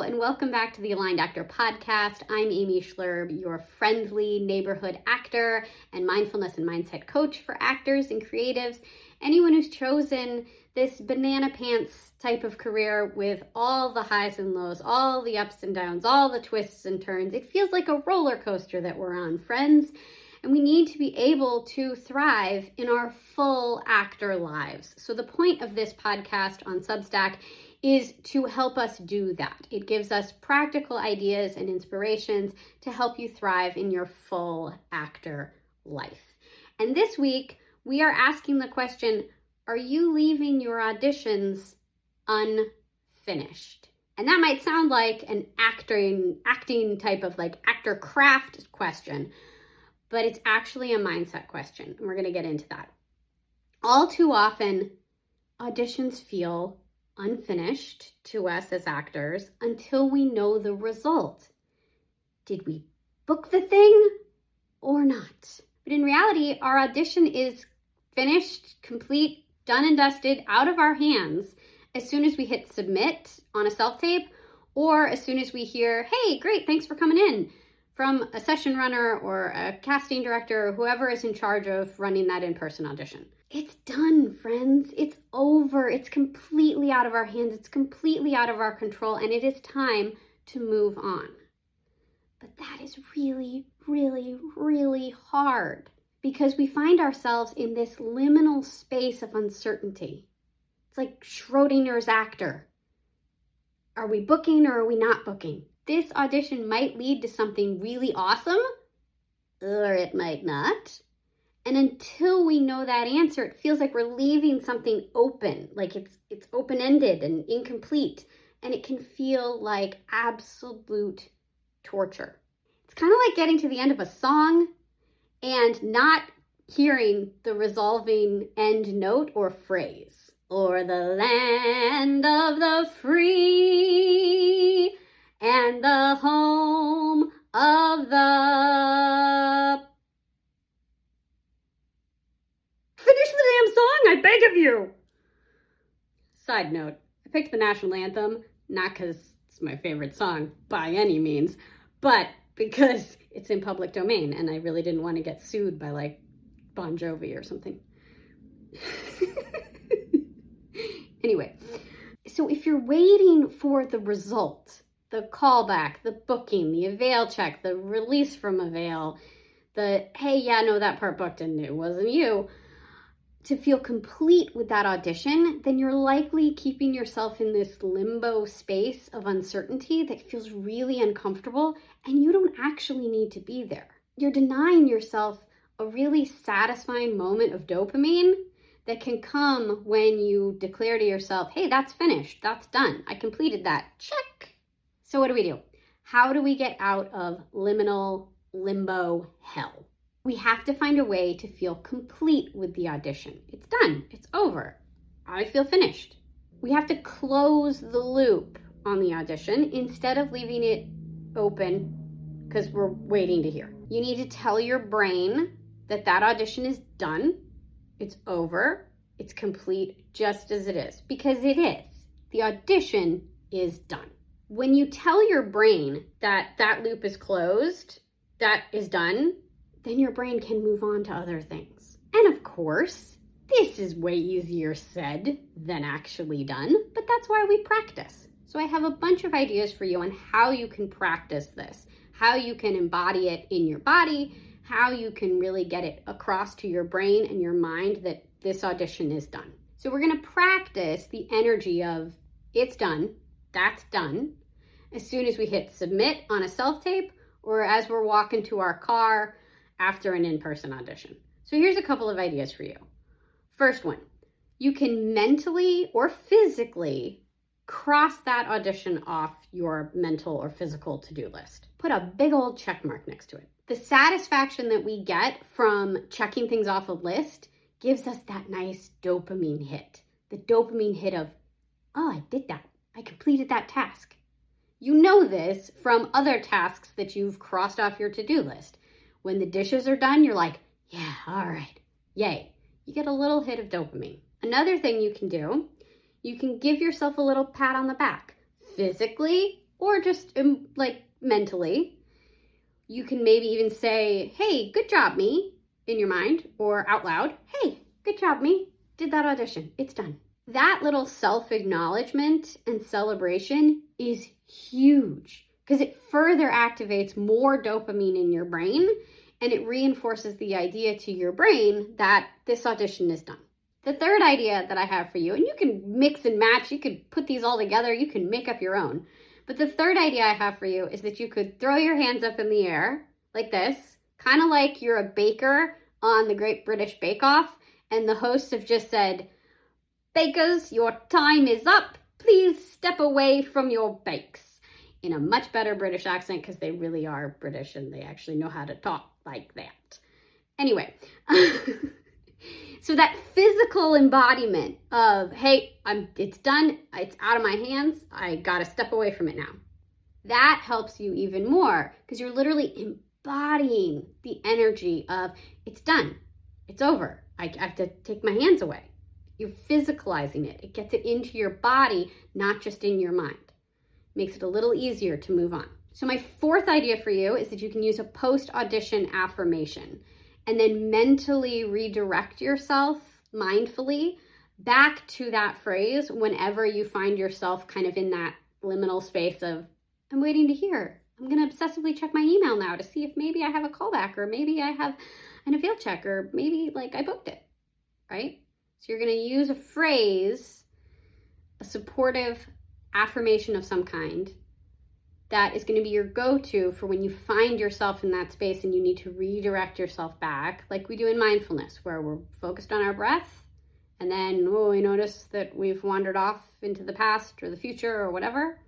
and welcome back to the Aligned Actor Podcast. I'm Amy Schloerb, your friendly neighborhood actor and mindfulness and mindset coach for actors and creatives. Anyone who's chosen this banana pants type of career with all the highs and lows, all the ups and downs, all the twists and turns. It feels like a roller coaster that we're on, friends. And we need to be able to thrive in our full actor lives. So the point of this podcast on Substack is to help us do that. It gives us practical ideas and inspirations to help you thrive in your full actor life. And this week, we are asking the question, are you leaving your auditions unfinished? And that might sound like an acting type of like actor craft question, but it's actually a mindset question. And we're going to get into that. All too often, auditions feel unfinished to us as actors until we know the result. Did we book the thing or not? But in reality, our audition is finished, complete, done and dusted, out of our hands as soon as we hit submit on a self-tape, or as soon as we hear, hey, great, thanks for coming in, from a session runner or a casting director or whoever is in charge of running that in-person audition. It's done, friends. It's over. It's completely out of our hands. It's completely out of our control, and it is time to move on. But that is really, really, really hard because we find ourselves in this liminal space of uncertainty. It's like Schrodinger's actor. Are we booking or are we not booking? This audition might lead to something really awesome, or it might not. And until we know that answer, it feels like we're leaving something open, like it's open-ended and incomplete, and it can feel like absolute torture. It's kind of like getting to the end of a song and not hearing the resolving end note or phrase. Or the land of the free and the home of the... Finish the damn song, I beg of you! Side note, I picked the national anthem, not because it's my favorite song by any means, but because it's in public domain and I really didn't want to get sued by like Bon Jovi or something. Anyway, so if you're waiting for the result, the callback, the booking, the avail check, the release from avail, the, hey, yeah, no, that part booked and it wasn't you, to feel complete with that audition, then you're likely keeping yourself in this limbo space of uncertainty that feels really uncomfortable, and you don't actually need to be there. You're denying yourself a really satisfying moment of dopamine that can come when you declare to yourself, hey, that's finished, that's done, I completed that, check. So what do? How do we get out of liminal limbo hell? We have to find a way to feel complete with the audition. It's done, it's over, I feel finished. We have to close the loop on the audition instead of leaving it open because we're waiting to hear. You need to tell your brain that that audition is done, it's over, it's complete just as it is, because it is. The audition is done. When you tell your brain that that loop is closed, that is done, then your brain can move on to other things. And of course, this is way easier said than actually done, but that's why we practice. So I have a bunch of ideas for you on how you can practice this, how you can embody it in your body, how you can really get it across to your brain and your mind that this audition is done. So we're gonna practice the energy of it's done, that's done, as soon as we hit submit on a self-tape or as we're walking to our car after an in-person audition. So here's a couple of ideas for you. First one, you can mentally or physically cross that audition off your mental or physical to-do list. Put a big old check mark next to it. The satisfaction that we get from checking things off a list gives us that nice dopamine hit. The dopamine hit of, oh, I did that. I completed that task. You know this from other tasks that you've crossed off your to-do list. When the dishes are done, you're like, yeah, all right, yay. You get a little hit of dopamine. Another thing you can do, you can give yourself a little pat on the back, physically or just like mentally. You can maybe even say, hey, good job, me, in your mind, or out loud, hey, good job, me, did that audition, it's done. That little self-acknowledgement and celebration is huge because it further activates more dopamine in your brain, and it reinforces the idea to your brain that this audition is done. The third idea that I have for you, and you can mix and match, you could put these all together, you can make up your own. But the third idea I have for you is that you could throw your hands up in the air like this, kind of like you're a baker on the Great British Bake Off, and the hosts have just said, bakers, your time is up. Please step away from your bakes. In a much better British accent because they really are British and they actually know how to talk like that. Anyway, so that physical embodiment of, hey, it's done, it's out of my hands, I gotta step away from it now. That helps you even more because you're literally embodying the energy of, it's done, it's over, I have to take my hands away. You're physicalizing it. It gets it into your body, not just in your mind. Makes it a little easier to move on. So my fourth idea for you is that you can use a post-audition affirmation and then mentally redirect yourself mindfully back to that phrase whenever you find yourself kind of in that liminal space of, I'm waiting to hear. I'm going to obsessively check my email now to see if maybe I have a callback or maybe I have an avail check or maybe like I booked it, right? So you're going to use a phrase, a supportive affirmation of some kind that is going to be your go-to for when you find yourself in that space and you need to redirect yourself back, like we do in mindfulness, where we're focused on our breath, and then we notice that we've wandered off into the past or the future or whatever.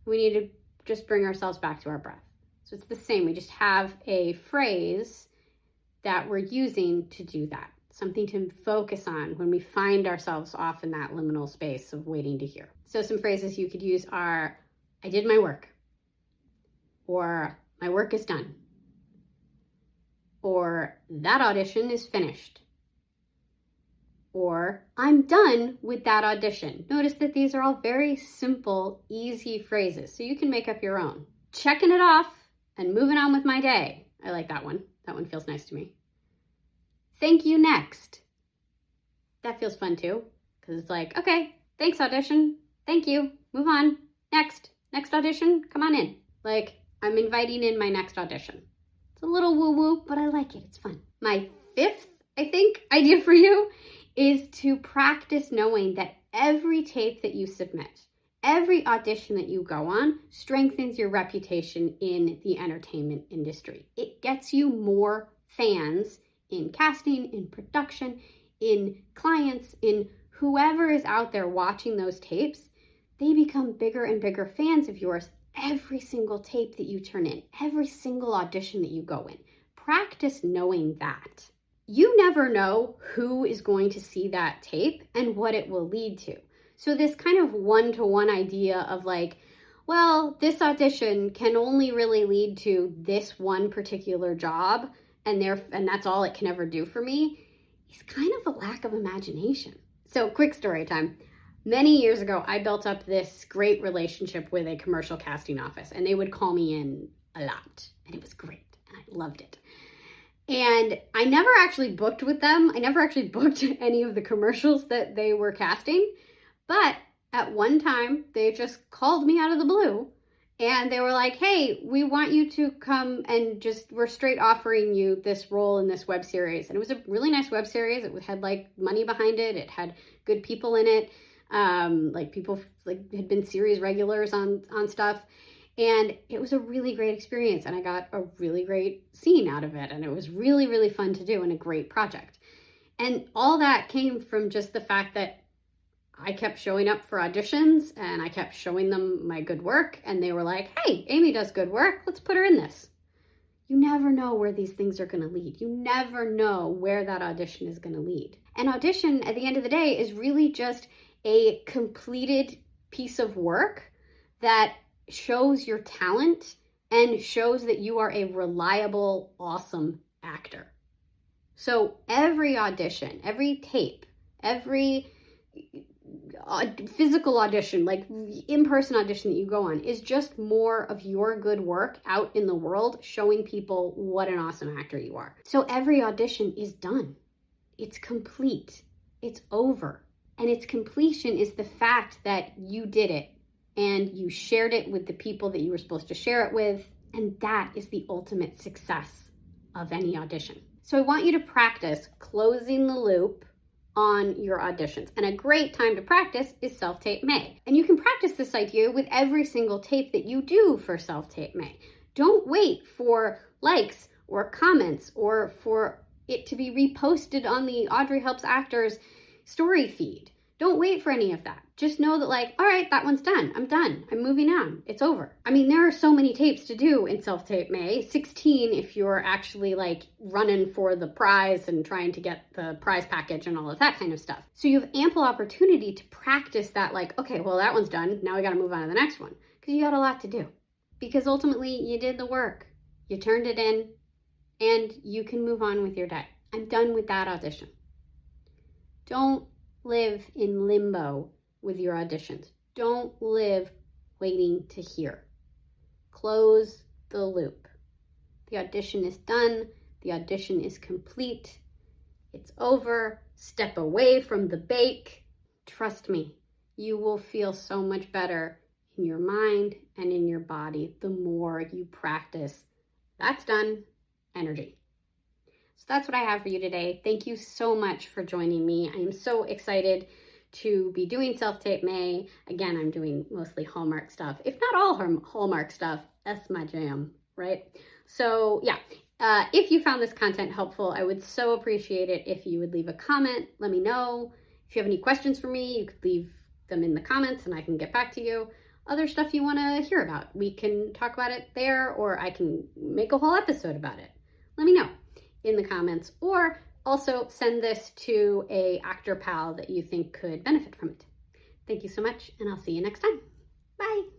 We need to just bring ourselves back to our breath. So it's the same. We just have a phrase that we're using to do that. Something to focus on when we find ourselves off in that liminal space of waiting to hear. So some phrases you could use are, I did my work, or my work is done, or that audition is finished, or I'm done with that audition. Notice that these are all very simple, easy phrases, so you can make up your own. Checking it off and moving on with my day. I like that one. That one feels nice to me. Thank you, next. That feels fun too, because it's like, okay, thanks audition, thank you, move on, next audition, come on in. Like, I'm inviting in my next audition. It's a little woo-woo, but I like it, it's fun. My fifth, I think, idea for you is to practice knowing that every tape that you submit, every audition that you go on strengthens your reputation in the entertainment industry. It gets you more fans in casting, in production, in clients, in whoever is out there watching those tapes. They become bigger and bigger fans of yours every single tape that you turn in, every single audition that you go in. Practice knowing that. You never know who is going to see that tape and what it will lead to. So this kind of one-to-one idea of like, well, this audition can only really lead to this one particular job, and that's all it can ever do for me, is kind of a lack of imagination. So quick story time. Many years ago, I built up this great relationship with a commercial casting office, and they would call me in a lot, and it was great, and I loved it. And I never actually booked with them. I never actually booked any of the commercials that they were casting, but at one time, they just called me out of the blue, and they were like, hey, we want you to come and we're straight offering you this role in this web series. And it was a really nice web series. It had like money behind it. It had good people in it. Like people like had been series regulars on stuff. And it was a really great experience. And I got a really great scene out of it. And it was really, really fun to do and a great project. And all that came from just the fact that I kept showing up for auditions and I kept showing them my good work, and they were like, hey, Amy does good work, let's put her in this. You never know where these things are going to lead. You never know where that audition is going to lead. An audition at the end of the day is really just a completed piece of work that shows your talent and shows that you are a reliable, awesome actor. So every audition, every tape, every physical audition, like in-person audition that you go on, is just more of your good work out in the world, showing people what an awesome actor you are. So every audition is done. It's complete. It's over. And its completion is the fact that you did it and you shared it with the people that you were supposed to share it with. And that is the ultimate success of any audition. So I want you to practice closing the loop on your auditions. And a great time to practice is Self-Tape May. And you can practice this idea with every single tape that you do for Self-Tape May. Don't wait for likes or comments or for it to be reposted on the Audrey Helps Actors story feed. Don't wait for any of that. Just know that, like, all right, that one's done. I'm done. I'm moving on. It's over. I mean, there are so many tapes to do in Self-Tape May. 16 if you're actually like running for the prize and trying to get the prize package and all of that kind of stuff. So you have ample opportunity to practice that, like, okay, well, that one's done. Now we got to move on to the next one, because you got a lot to do. Because ultimately you did the work. You turned it in and you can move on with your day. I'm done with that audition. Don't live in limbo with your auditions. Don't live waiting to hear. Close the loop. The audition is done. The audition is complete. It's over. Step away from the bake. Trust me, you will feel so much better in your mind and in your body the more you practice "that's done" energy. So that's what I have for you today. Thank you so much for joining me. I am so excited to be doing Self-Tape May. Again, I'm doing mostly Hallmark stuff. If not all Hallmark stuff, that's my jam, right? So yeah, if you found this content helpful, I would so appreciate it if you would leave a comment. Let me know. If you have any questions for me, you could leave them in the comments and I can get back to you. Other stuff you want to hear about, we can talk about it there, or I can make a whole episode about it. Let me know in the comments, or also send this to a actor pal that you think could benefit from it. Thank you so much, and I'll see you next time. Bye.